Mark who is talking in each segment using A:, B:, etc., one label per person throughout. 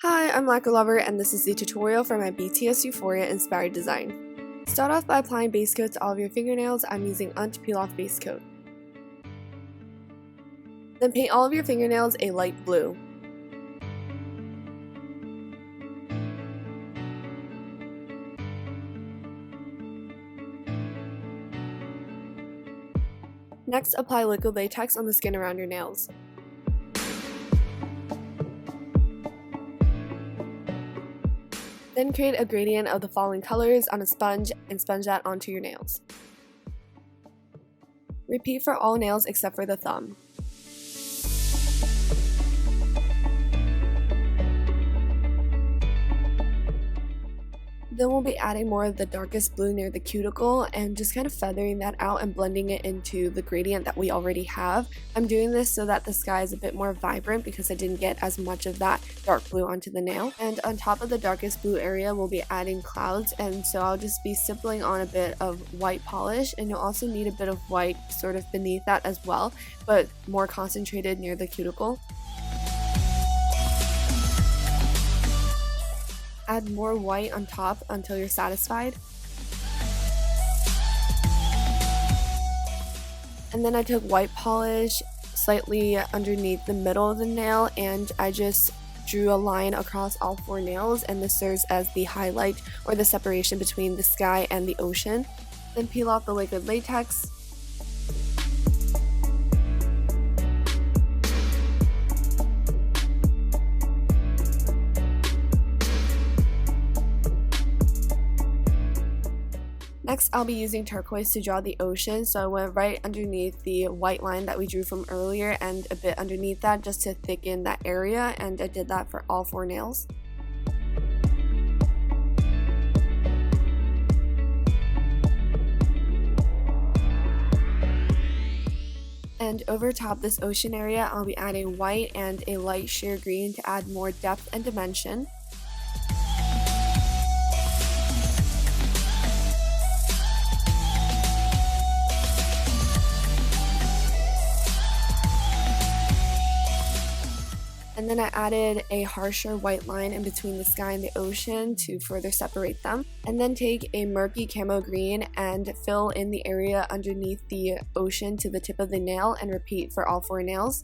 A: Hi, I'm Lacquer Lover and this is the tutorial for my BTS Euphoria inspired design. Start off by applying base coat to all of your fingernails. I'm using Peel Off base coat. Then paint all of your fingernails a light blue. Next, apply liquid latex on the skin around your nails. Then create a gradient of the following colors on a sponge and sponge that onto your nails. Repeat for all nails except for the thumb. Then we'll be adding more of the darkest blue near the cuticle and just kind of feathering that out and blending it into the gradient that we already have. I'm doing this so that the sky is a bit more vibrant because I didn't get as much of that dark blue onto the nail. And on top of the darkest blue area, we'll be adding clouds, and so I'll just be stippling on a bit of white polish, and you'll also need a bit of white sort of beneath that as well, but more concentrated near the cuticle. Add more white on top until you're satisfied. And then I took white polish slightly underneath the middle of the nail and I just drew a line across all four nails, and this serves as the highlight or the separation between the sky and the ocean. Then peel off the liquid latex. Next, I'll be using turquoise to draw the ocean, so I went right underneath the white line that we drew from earlier and a bit underneath that just to thicken that area, and I did that for all four nails. And over top this ocean area, I'll be adding white and a light sheer green to add more depth and dimension. And then I added a harsher white line in between the sky and the ocean to further separate them. And then take a murky camo green and fill in the area underneath the ocean to the tip of the nail, and repeat for all four nails.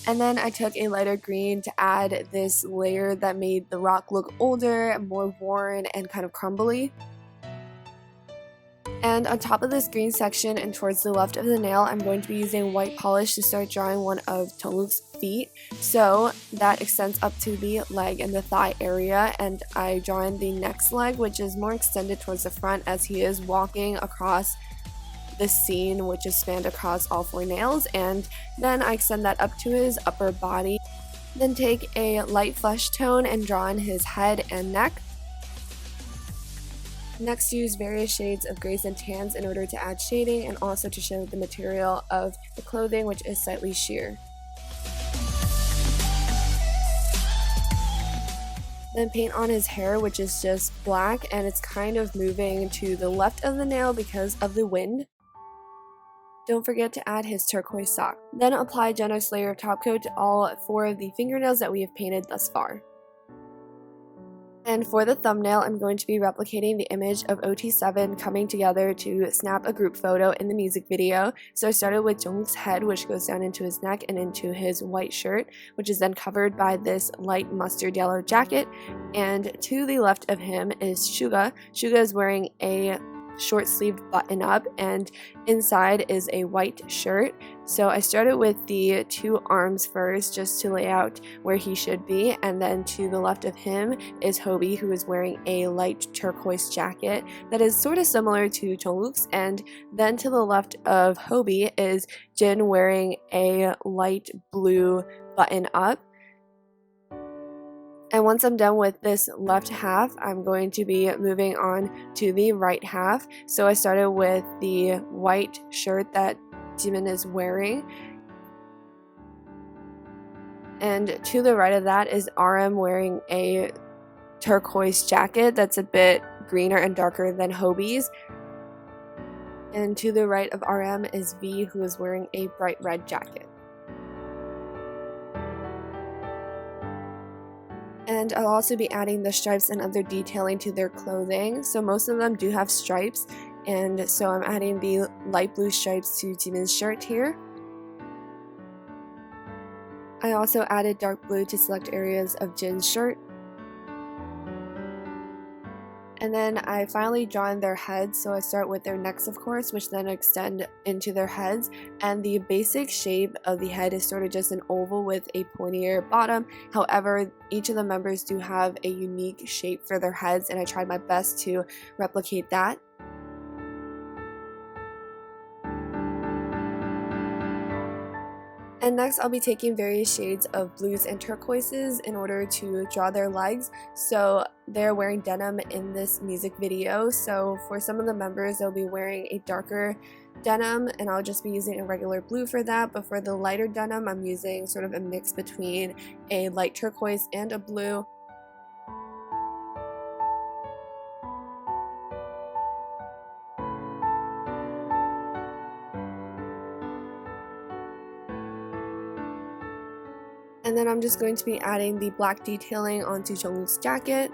A: And then I took a lighter green to add this layer that made the rock look older, more worn, and kind of crumbly. And on top of this green section and towards the left of the nail, I'm going to be using white polish to start drawing one of Jungkook's feet. So that extends up to the leg and the thigh area, and I draw in the next leg, which is more extended towards the front as he is walking across the scene, which is spanned across all four nails, and then I extend that up to his upper body. Then take a light flesh tone and draw in his head and neck. Next, use various shades of grays and tans in order to add shading and also to show the material of the clothing, which is slightly sheer. Then paint on his hair, which is just black, and it's kind of moving to the left of the nail because of the wind. Don't forget to add his turquoise sock. Then apply a generous layer of top coat to all four of the fingernails that we have painted thus far. And for the thumbnail, I'm going to be replicating the image of OT7 coming together to snap a group photo in the music video. So I started with Jungkook's head, which goes down into his neck and into his white shirt, which is then covered by this light mustard yellow jacket. And to the left of him is Suga. Suga is wearing a short-sleeved button-up, and inside is a white shirt. So I started with the two arms first just to lay out where he should be, and then to the left of him is Hobie, who is wearing a light turquoise jacket that is sort of similar to Jungkook's, and then to the left of Hobie is Jin wearing a light blue button-up. And once I'm done with this left half, I'm going to be moving on to the right half. So I started with the white shirt that Jimin is wearing. And to the right of that is RM wearing a turquoise jacket that's a bit greener and darker than Hobie's. And to the right of RM is V, who is wearing a bright red jacket. And I'll also be adding the stripes and other detailing to their clothing. So most of them do have stripes, and so I'm adding the light blue stripes to Jimin's shirt here. I also added dark blue to select areas of Jin's shirt. And then I finally drawn their heads, so I start with their necks, of course, which then extend into their heads. And the basic shape of the head is sort of just an oval with a pointier bottom. However, each of the members do have a unique shape for their heads, and I tried my best to replicate that. And next I'll be taking various shades of blues and turquoises in order to draw their legs. So they're wearing denim in this music video. So for some of the members, they'll be wearing a darker denim, and I'll just be using a regular blue for that. But for the lighter denim, I'm using sort of a mix between a light turquoise and a blue. And then I'm just going to be adding the black detailing onto Jungkook's jacket,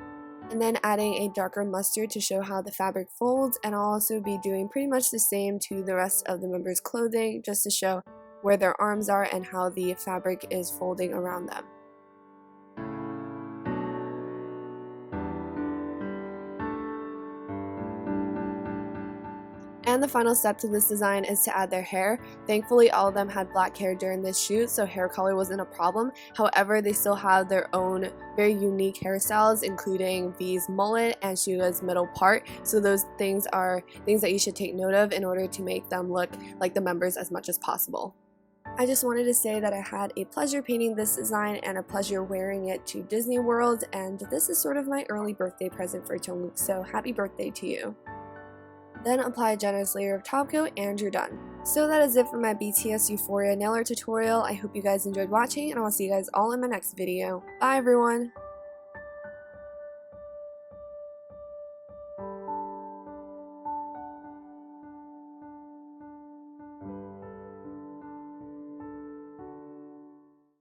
A: and then adding a darker mustard to show how the fabric folds. And I'll also be doing pretty much the same to the rest of the members' clothing, just to show where their arms are and how the fabric is folding around them. And the final step to this design is to add their hair. Thankfully, all of them had black hair during this shoot, so hair color wasn't a problem. However, they still have their own very unique hairstyles, including V's mullet and Suga's middle part. So those things are things that you should take note of in order to make them look like the members as much as possible. I just wanted to say that I had a pleasure painting this design and a pleasure wearing it to Disney World, and this is sort of my early birthday present for Jungkook, so happy birthday to you. Then apply a generous layer of top coat and you're done. So that is it for my BTS Euphoria Nail Art tutorial. I hope you guys enjoyed watching, and I'll see you guys all in my next video. Bye everyone!